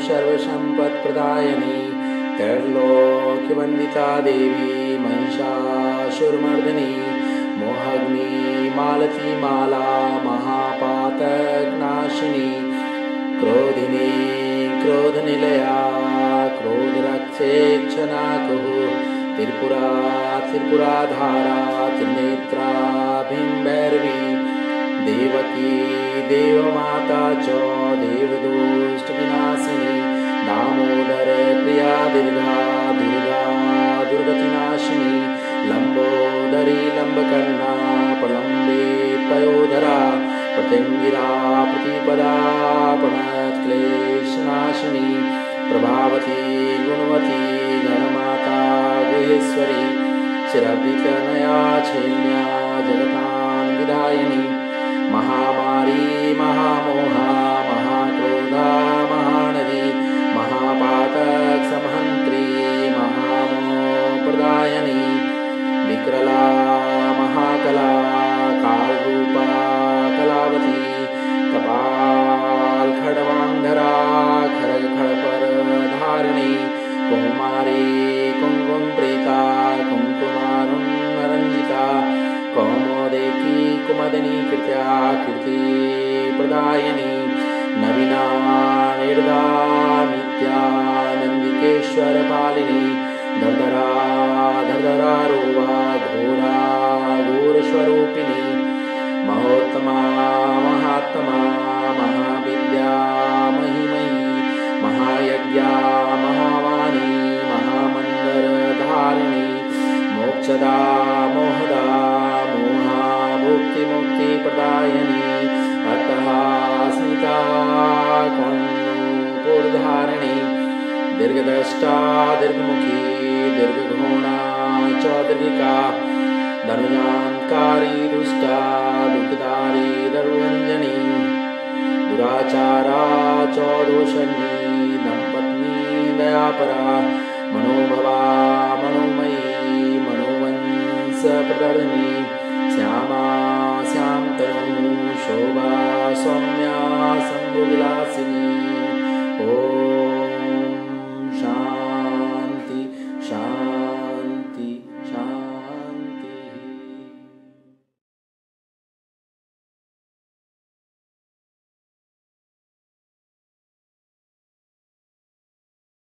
सर्वसम्पत्प्रदायिनी त्रैलोक्यवन्दिता देवी महिषासुरमर्दिनी मोहग्नि मालतीमाला महापातकनाशिनी क्रोधिनी क्रोधनिलया क्रोधरक्षेच्छनाकुः त्रिपुरा त्रिपुराधारा त्रिनेत्रा भीमभैरवी देवकी देवमाता च देवदुष्टविनाशिनी दामोदर प्रिया दीर्घा दुर्गा दुर्गतिनाशिनी लंबोदरी लंबकर्णा प्रलम्बे पयोधरा प्रत्यंगिरा प्रतिपदा प्रणतक्लेशनाशिनी प्रभावती गुणवती गणमाता गुहेश्वरी शिरदितनया क्षेम्या जगतां विधायिनी महामारी महामोहा महाक्रोधा महानदी महापातक समहंत्री महामोहप्रदायिनी विकरला महाकला कालरूपा कलावती कपाल खड्वांधरा खरग खड़परधारिणी कौमारी कुंकुम प्रीता कुंकुमारुणरंजिता कौमोदेकी कुमदिनी कृत्या कीर्ति प्रदायिनी नवीना निर्दा नित्या नंदिकेश्वर पालिनी धरधरा धरधरा रोवा घोरा घोरस्वरूपिणी महोत्तमा महात्मा महाविद्या महिमयी महायज्ञा महावाणी महामंदरधारिणी मोक्षदा मोहदा मोहा भुक्ति मुक्ति प्रदायिनी अट्टहास्मिता कौन्नुपुरधारिणी दीर्घद्रष्टा दीर्घमुखी दीर्घघोणा च दीर्घिका धनुजान्कारी दुष्टा दुःखदारी दरुरञ्जनी दुराचारा च दोषणी दंपत्नी दयापरा मनोभवा मनोमयी मनोवंशप्रदर्शिनी श्यामा श्यामतनु शोभा सौम्या शम्भुविलासिनी